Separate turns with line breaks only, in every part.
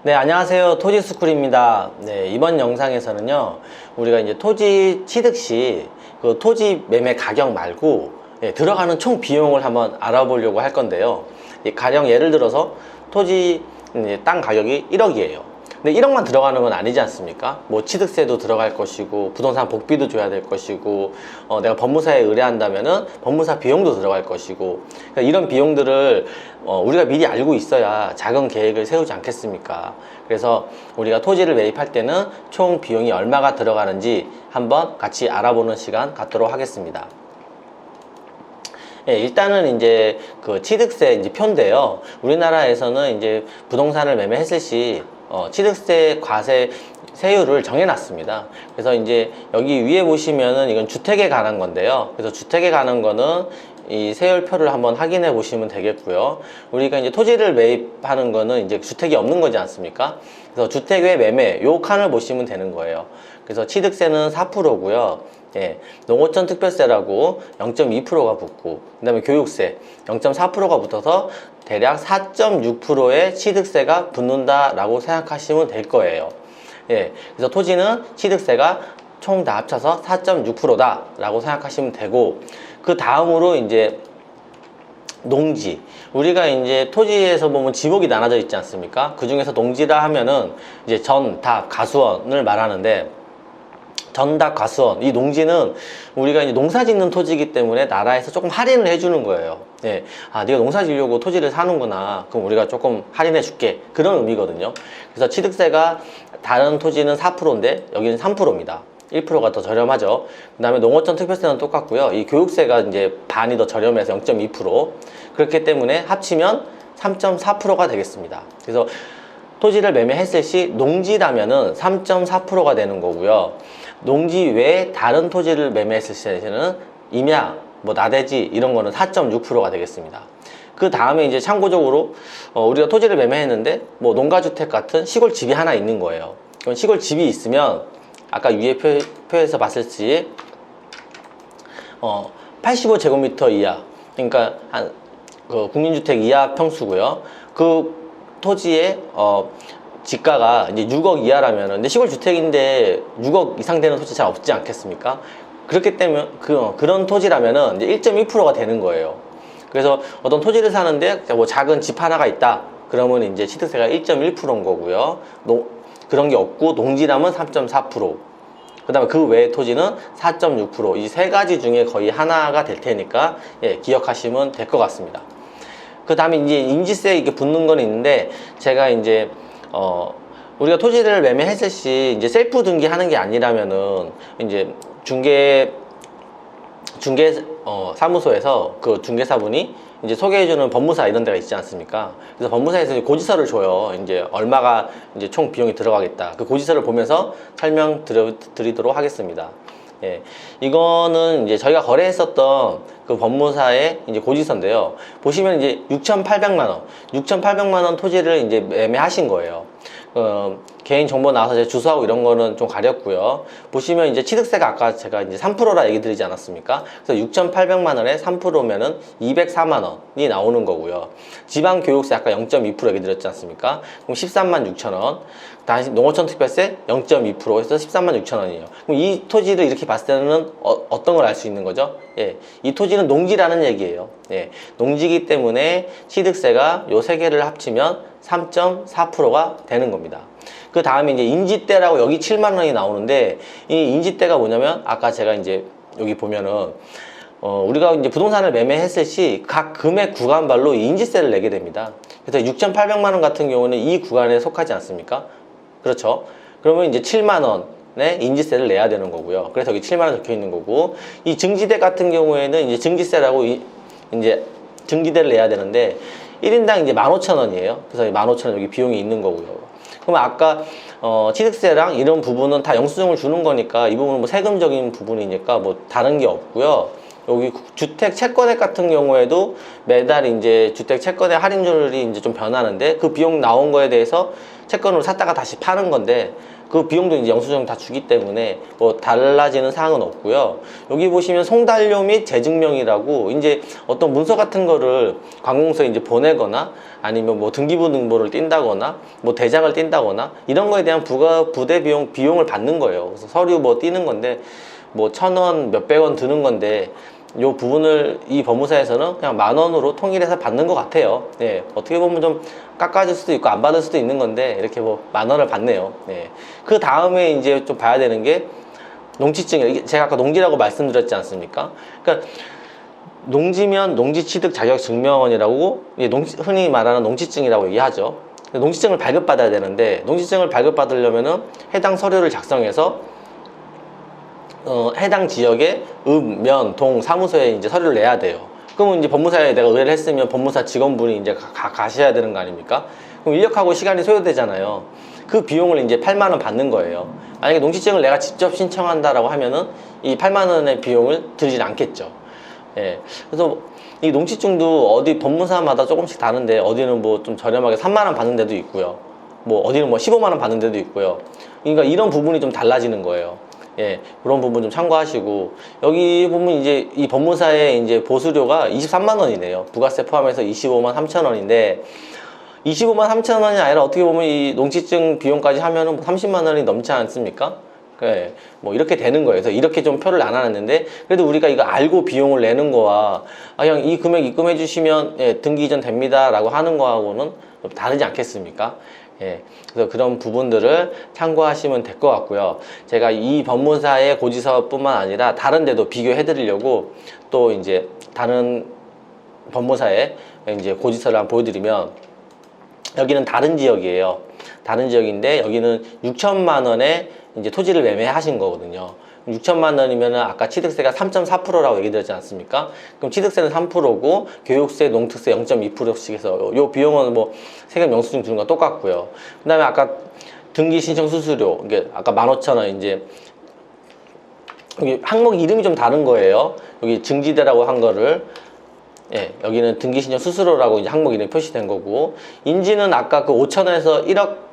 네, 안녕하세요. 토지스쿨입니다. 네, 이번 영상에서는요, 우리가 이제 토지 취득 시 그 토지 매매 가격 말고 들어가는 총 비용을 한번 알아보려고 할 건데요. 가령 예를 들어서 토지 땅 가격이 1억이에요. 근데 1억만 들어가는 건 아니지 않습니까? 뭐 취득세도 들어갈 것이고 부동산 복비도 줘야 될 것이고 내가 법무사에 의뢰한다면은 법무사 비용도 들어갈 것이고, 그러니까 이런 비용들을 우리가 미리 알고 있어야 자금 계획을 세우지 않겠습니까? 그래서 우리가 토지를 매입할 때는 총 비용이 얼마가 들어가는지 한번 같이 알아보는 시간 갖도록 하겠습니다. 일단은 이제 그 취득세 이제 표인데요. 우리나라에서는 이제 부동산을 매매했을 시 취득세 과세 세율을 정해놨습니다. 그래서 이제 여기 위에 보시면은 이건 주택에 관한 건데요. 그래서 주택에 관한 거는 이 세율표를 한번 확인해 보시면 되겠고요. 우리가 이제 토지를 매입하는 거는 이제 주택이 없는 거지 않습니까? 그래서 주택 외 매매 요 칸을 보시면 되는 거예요. 그래서 취득세는 4%고요. 농어촌 특별세라고 0.2%가 붙고, 그 다음에 교육세 0.4%가 붙어서 대략 4.6%의 취득세가 붙는다라고 생각하시면 될 거예요. 그래서 토지는 취득세가 총 다 합쳐서 4.6%다 라고 생각하시면 되고, 그 다음으로 이제 농지, 우리가 이제 토지에서 보면 지목이 나눠져 있지 않습니까? 그 중에서 농지라 하면은 이제 전, 답, 가수원을 말하는데, 전답, 가수원, 이 농지는 우리가 이제 농사 짓는 토지이기 때문에 나라에서 조금 할인을 해주는 거예요. 아, 네가 농사 지려고 토지를 사는구나. 그럼 우리가 조금 할인해 줄게. 그런 의미거든요. 그래서 취득세가 다른 토지는 4%인데 여기는 3%입니다. 1%가 더 저렴하죠. 그 다음에 농어촌 특별세는 똑같고요. 이 교육세가 이제 반이 더 저렴해서 0.2%. 그렇기 때문에 합치면 3.4%가 되겠습니다. 그래서 토지를 매매했을 시 농지라면은 3.4%가 되는 거고요. 농지 외에 다른 토지를 매매했을 시에는 임야, 뭐 나대지 이런 거는 4.6%가 되겠습니다. 그 다음에 이제 참고적으로 우리가 토지를 매매했는데 뭐 농가주택 같은 시골 집이 하나 있는 거예요. 그럼 시골 집이 있으면 아까 위에 표에서 봤을 시 85제곱미터 이하, 그러니까 한 국민주택 이하 평수고요. 그 토지의 지가가 이제 6억 이하라면, 근데 시골 주택인데 6억 이상 되는 토지 잘 없지 않겠습니까? 그렇기 때문에 그런 토지라면은 이제 1.2%가 되는 거예요. 그래서 어떤 토지를 사는데 뭐 작은 집 하나가 있다. 그러면 이제 취득세가 1.1%인 거고요. 그런 게 없고 농지라면 3.4%. 그 다음에 그 외의 토지는 4.6%. 이 세 가지 중에 거의 하나가 될 테니까 기억하시면 될 것 같습니다. 그 다음에 이제 인지세 이렇게 붙는 건 있는데, 제가 이제 우리가 토지를 매매했을 시 이제 셀프 등기하는 게 아니라면은 이제 중개 사무소에서 그 중개사분이 이제 소개해주는 법무사 이런 데가 있지 않습니까? 그래서 법무사에서 고지서를 줘요. 이제 얼마가 이제 총 비용이 들어가겠다. 그 고지서를 보면서 설명 드리도록 하겠습니다. 이거는 이제 저희가 거래했었던 그 법무사의 이제 고지서인데요. 보시면 이제 6,800만 원 토지를 이제 매매하신 거예요. 개인 정보 나와서 제 주소하고 이런 거는 좀 가렸고요. 보시면 이제 취득세가 아까 제가 이제 3%라 얘기 드리지 않았습니까? 그래서 6,800만 원에 3%면은 204만 원이 나오는 거고요. 지방교육세 아까 0.2% 얘기 드렸지 않습니까? 그럼 13만 6천 원. 다시 농어촌 특별세 0.2%에서 13만 6천 원이에요. 그럼 이 토지를 이렇게 봤을 때는 어떤 걸 알 수 있는 거죠? 이 토지는 농지라는 얘기예요. 농지이기 때문에 취득세가 요 세 개를 합치면 3.4%가 되는 겁니다. 그 다음에 이제 인지대라고 여기 7만 원이 나오는데, 이 인지대가 뭐냐면 아까 제가 이제 여기 보면은 우리가 이제 부동산을 매매했을 시 각 금액 구간별로 인지세를 내게 됩니다. 그래서 6,800만 원 같은 경우는 이 구간에 속하지 않습니까? 그렇죠? 그러면 이제 7만 원의 인지세를 내야 되는 거고요. 그래서 여기 7만 원 적혀 있는 거고, 이 증지대 같은 경우에는 이제 증지세라고 이제 증지대를 내야 되는데 1인당 이제 15,000원이에요. 그래서 15,000원 여기 비용이 있는 거고요. 그러면 아까 취득세랑 이런 부분은 다 영수증을 주는 거니까 이 부분은 뭐 세금적인 부분이니까 뭐 다른 게 없고요. 여기 주택 채권액 같은 경우에도 매달 이제 주택 채권의 할인율이 이제 좀 변하는데, 그 비용 나온 거에 대해서 채권으로 샀다가 다시 파는 건데, 그 비용도 이제 영수증 다 주기 때문에 뭐 달라지는 사항은 없고요. 여기 보시면 송달료 및 재증명이라고 이제 어떤 문서 같은 거를 관공서에 이제 보내거나 아니면 뭐 등기부 등본을 띈다거나 뭐 대장을 띈다거나 이런 거에 대한 부대 비용을 받는 거예요. 그래서 서류 뭐 띄는 건데 뭐 1,000원 몇백 원 드는 건데 요 부분을 이 법무사에서는 그냥 10,000원으로 통일해서 받는 것 같아요. 네, 어떻게 보면 좀 깎아줄 수도 있고 안 받을 수도 있는 건데 이렇게 뭐 10,000원을 받네요. 네. 그 다음에 이제 좀 봐야 되는 게 농지증. 제가 아까 농지라고 말씀드렸지 않습니까? 그러니까 농지면 농지취득 자격 증명원이라고 흔히 말하는 농지증이라고 얘기하죠. 농지증을 발급받아야 되는데 농지증을 발급받으려면은 해당 서류를 작성해서 해당 지역의 읍, 면, 동, 사무소에 이제 서류를 내야 돼요. 그러면 이제 법무사에 내가 의뢰를 했으면 법무사 직원분이 이제 가셔야 되는 거 아닙니까? 그럼 인력하고 시간이 소요되잖아요. 그 비용을 이제 8만원 받는 거예요. 만약에 농지증을 내가 직접 신청한다라고 하면은 이 8만원의 비용을 들진 않겠죠. 예. 그래서 이 농지증도 어디 법무사마다 조금씩 다른데 어디는 뭐 좀 저렴하게 3만원 받는 데도 있고요. 뭐 어디는 뭐 15만원 받는 데도 있고요. 그러니까 이런 부분이 좀 달라지는 거예요. 예, 그런 부분 좀 참고하시고 여기 보면 이제 이 법무사의 이제 보수료가 23만 원이네요. 부가세 포함해서 25만 3천 원인데 25만 3천 원이 아니라 어떻게 보면 이 농지증 비용까지 하면은 30만 원이 넘지 않습니까? 예, 뭐 이렇게 되는 거예요. 그래서 이렇게 좀 표를 나눠놨는데 그래도 우리가 이거 알고 비용을 내는 거와 그냥 이 금액 입금해 주시면 예, 등기 이전 됩니다 라고 하는 거하고는 좀 다르지 않겠습니까? 예, 그래서 그런 부분들을 참고하시면 될 것 같고요. 제가 이 법무사의 고지서뿐만 아니라 다른 데도 비교해 드리려고 또 이제 다른 법무사의 이제 고지서를 한번 보여드리면 여기는 다른 지역이에요. 다른 지역인데 여기는 6천만 원의 이제 토지를 매매하신 거거든요. 6천만 원이면은 아까 취득세가 3.4%라고 얘기 드렸지 않습니까? 그럼 취득세는 3%고 교육세, 농특세 0.2%씩 해서 요 비용은 뭐 세금 영수증 주는 거 똑같고요. 그 다음에 아까 등기 신청 수수료, 이게 아까 15,000원 이제 여기 항목 이름이 좀 다른 거예요. 여기 증지대라고 한 거를 예, 여기는 등기 신청 수수료라고 이제 항목 이름이 표시된 거고 인지는 아까 그 5,000원에서 1억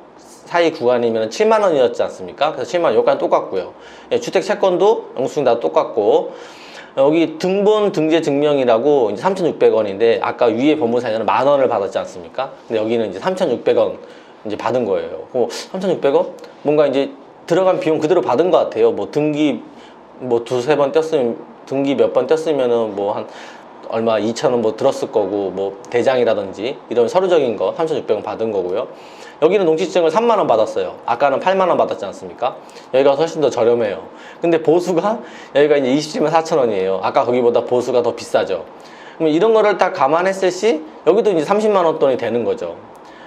사이 구간이면 7만 원이었지 않습니까? 그래서 7만 원 여기까지 똑같고요. 예, 주택 채권도 영수증 다 똑같고 여기 등본 등재 증명이라고 이제 3,600원인데 아까 위에 법무사에는 10,000원을 받았지 않습니까? 근데 여기는 이제 3,600원 이제 받은 거예요. 3,600원? 뭔가 이제 들어간 비용 그대로 받은 것 같아요. 뭐 등기 뭐 두세 번 떼었으면 등기 몇 번 떼었으면은 뭐 한 얼마 2,000원 뭐 들었을 거고 뭐 대장이라든지 이런 서류적인 거 3,600원 받은 거고요. 여기는 농지증을 3만 원 받았어요. 아까는 8만 원 받았지 않습니까? 여기가 훨씬 더 저렴해요. 근데 보수가 여기가 이제 27만 4천 원이에요. 아까 거기보다 보수가 더 비싸죠. 그럼 이런 거를 딱 감안했을 시 여기도 이제 30만 원 돈이 되는 거죠.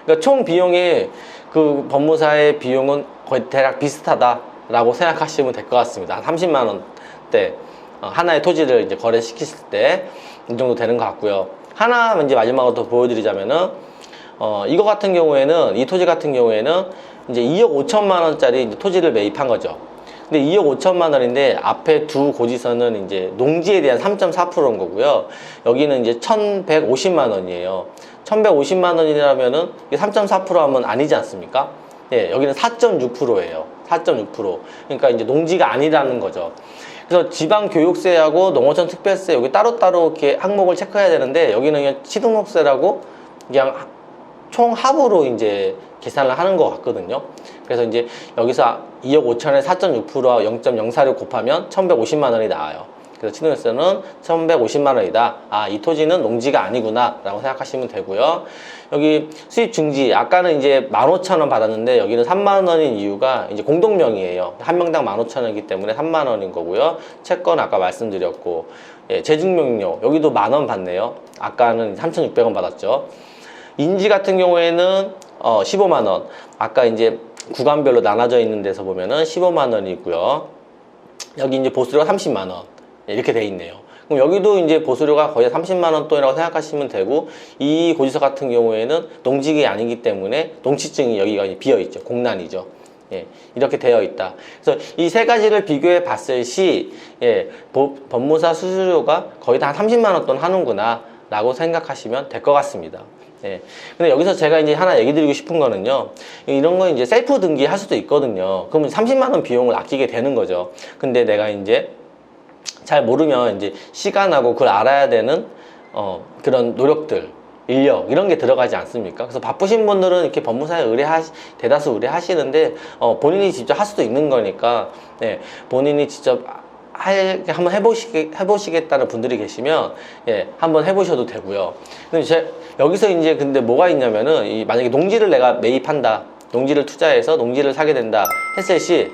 그러니까 총 비용의 그 법무사의 비용은 거의 대략 비슷하다라고 생각하시면 될 것 같습니다. 한 30만 원대 하나의 토지를 이제 거래시켰을 때 이 정도 되는 것 같고요. 하나 이제 마지막으로 더 보여드리자면은 이거 같은 경우에는 이 토지 같은 경우에는 이제 2억 5천만 원짜리 이제 토지를 매입한 거죠. 근데 2억 5천만 원인데 앞에 두 고지서는 이제 농지에 대한 3.4%인 거고요. 여기는 이제 1,150만 원이에요. 1,150만 원이라면은 이게 3.4% 하면 아니지 않습니까? 예, 여기는 4.6%예요. 4.6%. 그러니까 이제 농지가 아니라는 거죠. 그래서 지방교육세하고 농어촌 특별세 여기 따로따로 이렇게 항목을 체크해야 되는데 여기는 그냥 취등록세라고 그냥 총 합으로 이제 계산을 하는 것 같거든요. 그래서 이제 여기서 2억 5천에 4.6%와 0.046 곱하면 1,150만 원이 나와요. 그래서 취등록세는 1,150만 원이다. 아, 이 토지는 농지가 아니구나 라고 생각하시면 되고요. 여기 수입 증지 아까는 이제 15,000원 받았는데 여기는 3만 원인 이유가 이제 공동명의예요. 한 명당 15,000원이기 때문에 3만 원인 거고요. 채권 아까 말씀드렸고 예, 재증명료 여기도 10,000원 받네요. 아까는 3,600원 받았죠. 인지 같은 경우에는 15만 원. 아까 이제 구간별로 나눠져 있는 데서 보면은 15만 원이고요. 여기 이제 보수료가 30만 원. 이렇게 돼 있네요. 그럼 여기도 이제 보수료가 거의 30만 원 돈이라고 생각하시면 되고 이 고지서 같은 경우에는 농지가 아니기 때문에 농지증이 여기가 비어 있죠. 공란이죠. 예, 이렇게 되어 있다. 그래서 이 세 가지를 비교해 봤을 시 예, 법무사 수수료가 거의 다 한 30만 원 돈 하는구나. 라고 생각하시면 될 것 같습니다. 네. 근데 여기서 제가 이제 하나 얘기 드리고 싶은 거는요, 이런 거 이제 셀프 등기 할 수도 있거든요. 그러면 30만 원 비용을 아끼게 되는 거죠. 근데 내가 이제 잘 모르면 이제 시간하고 그걸 알아야 되는 그런 노력들, 인력 이런 게 들어가지 않습니까? 그래서 바쁘신 분들은 이렇게 법무사에 대다수 의뢰하시는데 본인이 직접 할 수도 있는 거니까, 네, 본인이 직접 한번 해보시겠다는 분들이 계시면, 예, 한번 해보셔도 되고요. 근데 여기서 이제 근데 뭐가 있냐면은, 만약에 농지를 내가 매입한다, 농지를 투자해서 농지를 사게 된다 했을 시,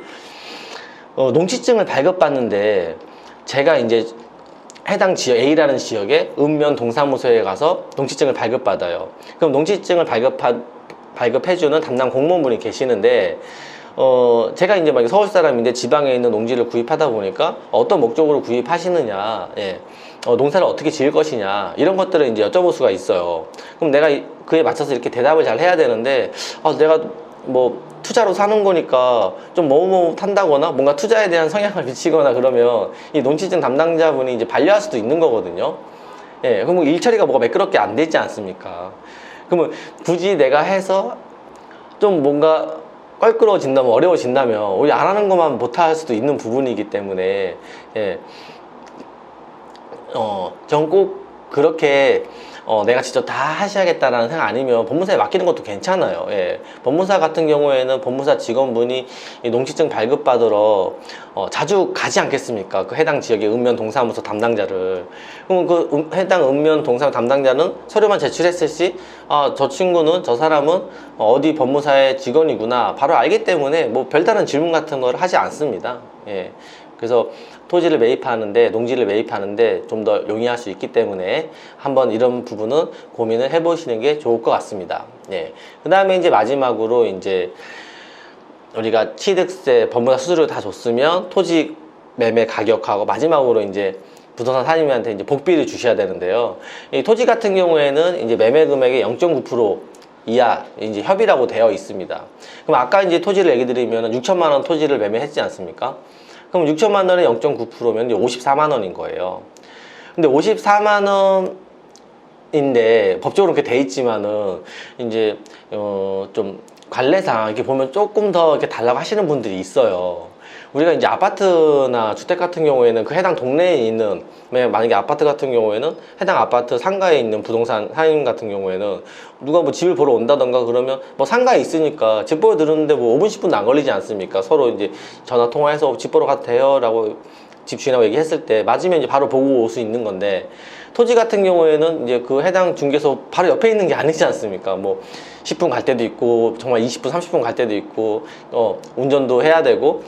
농지증을 발급받는데, 제가 이제 해당 지역 A라는 지역에 읍면 동사무소에 가서 농지증을 발급받아요. 그럼 농지증을 발급해주는 담당 공무원분이 계시는데, 제가 이제 만약 서울 사람인데 지방에 있는 농지를 구입하다 보니까 어떤 목적으로 구입하시느냐, 예, 농사를 어떻게 지을 것이냐, 이런 것들을 이제 여쭤볼 수가 있어요. 그럼 내가 그에 맞춰서 이렇게 대답을 잘 해야 되는데, 내가 뭐 투자로 사는 거니까 좀 뭐뭐 탄다거나 뭔가 투자에 대한 성향을 미치거나 그러면 이 농지증 담당자분이 이제 반려할 수도 있는 거거든요. 예, 그럼 일처리가 뭐가 매끄럽게 안 되지 않습니까? 그러면 굳이 내가 해서 좀 뭔가 껄끄러워진다면, 어려워진다면 우리 안 하는 것만 못할 수도 있는 부분이기 때문에, 예, 전 꼭 그렇게 내가 직접 다 하셔야겠다라는 생각 아니면 법무사에 맡기는 것도 괜찮아요. 예. 법무사 같은 경우에는 법무사 직원분이 이 농지증 발급받으러 자주 가지 않겠습니까? 그 해당 지역의 읍면 동사무소 담당자를. 그럼 그 해당 읍면 동사무소 담당자는 서류만 제출했을 시, 저 친구는, 저 사람은 어디 법무사의 직원이구나 바로 알기 때문에 뭐 별다른 질문 같은 걸 하지 않습니다. 예. 그래서 토지를 매입하는데, 농지를 매입하는데 좀 더 용이할 수 있기 때문에 한번 이런 부분은 고민을 해보시는 게 좋을 것 같습니다. 예. 그 다음에 이제 마지막으로 이제 우리가 취득세, 법무사 수수료 다 줬으면 토지 매매 가격하고 마지막으로 이제 부동산 사장님한테 이제 복비를 주셔야 되는데요. 이 토지 같은 경우에는 이제 매매 금액의 0.9% 이하 이제 협의라고 되어 있습니다. 그럼 아까 이제 토지를 얘기 드리면 6천만 원 토지를 매매했지 않습니까? 그럼 6천만 원에 0.9%면 54만 원인 거예요. 근데 54만 원인데 법적으로 그렇게 돼 있지만은 이제 좀 관례상 이렇게 보면 조금 더 이렇게 달라고 하시는 분들이 있어요. 우리가 이제 아파트나 주택 같은 경우에는 그 해당 동네에 있는, 만약에 아파트 같은 경우에는 해당 아파트 상가에 있는 부동산 사장님 같은 경우에는 누가 뭐 집을 보러 온다던가 그러면 뭐 상가에 있으니까 집 보러 들었는데 뭐 5분 10분도 안 걸리지 않습니까? 서로 이제 전화 통화해서 집 보러 가도 돼요 라고 집 주인하고 얘기했을 때 맞으면 이제 바로 보고 올 수 있는 건데, 토지 같은 경우에는 이제 그 해당 중개소 바로 옆에 있는 게 아니지 않습니까? 뭐 10분 갈 때도 있고 정말 20분 30분 갈 때도 있고 운전도 해야 되고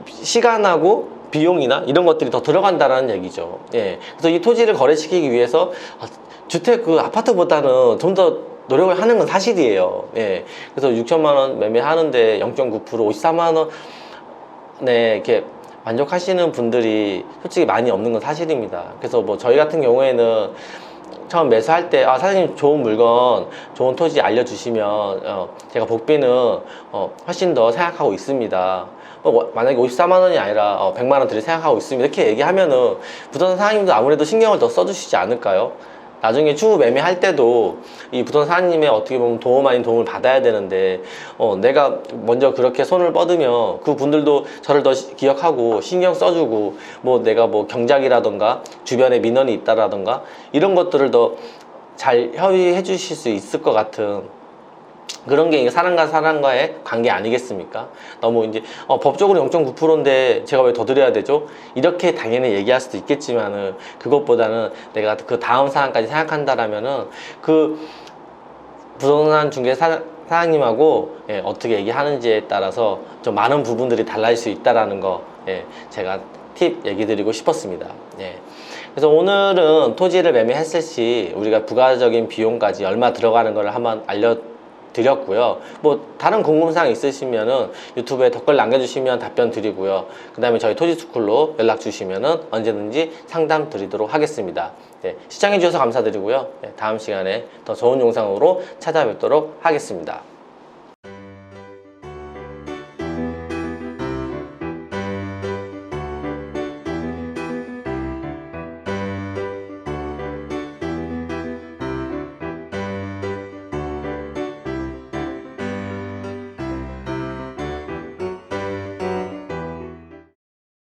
시간하고 비용이나 이런 것들이 더 들어간다는 얘기죠. 예. 그래서 이 토지를 거래시키기 위해서 주택 그 아파트보다는 좀 더 노력을 하는 건 사실이에요. 예. 그래서 6천만 원 매매하는데 0.9% 54만 원에 이렇게 만족하시는 분들이 솔직히 많이 없는 건 사실입니다. 그래서 뭐 저희 같은 경우에는 처음 매수할 때 사장님 좋은 물건, 좋은 토지 알려주시면 제가 복비는 훨씬 더 생각하고 있습니다. 만약에 54만 원이 아니라 100만 원 들이 생각하고 있습니다. 이렇게 얘기하면은 부동산 사장님도 아무래도 신경을 더 써주시지 않을까요? 나중에 추후 매매할 때도 이 부동산 사장님의 어떻게 보면 도움 도움을 받아야 되는데 내가 먼저 그렇게 손을 뻗으면 그 분들도 저를 더 기억하고 신경 써주고 뭐 내가 뭐 경작이라던가 주변에 민원이 있다라던가 이런 것들을 더 잘 협의해 주실 수 있을 것 같은 그런 게 사람과 사람과의 관계 아니겠습니까? 너무 이제 법적으로 0.9%인데 제가 왜 더 드려야 되죠? 이렇게 당연히 얘기할 수도 있겠지만은 그것보다는 내가 그 다음 사항까지 생각한다라면은 그 부동산 중개 사장님하고 어떻게 얘기하는지에 따라서 좀 많은 부분들이 달라질 수 있다라는 거 제가 팁 얘기 드리고 싶었습니다. 그래서 오늘은 토지를 매매했을 시 우리가 부가적인 비용까지 얼마 들어가는 걸 한번 알려드렸고요. 뭐 다른 궁금사항 있으시면은 유튜브에 댓글 남겨주시면 답변 드리고요. 그 다음에 저희 토지스쿨로 연락 주시면은 언제든지 상담 드리도록 하겠습니다. 시청해 주셔서 감사드리고요. 다음 시간에 더 좋은 영상으로 찾아뵙도록 하겠습니다.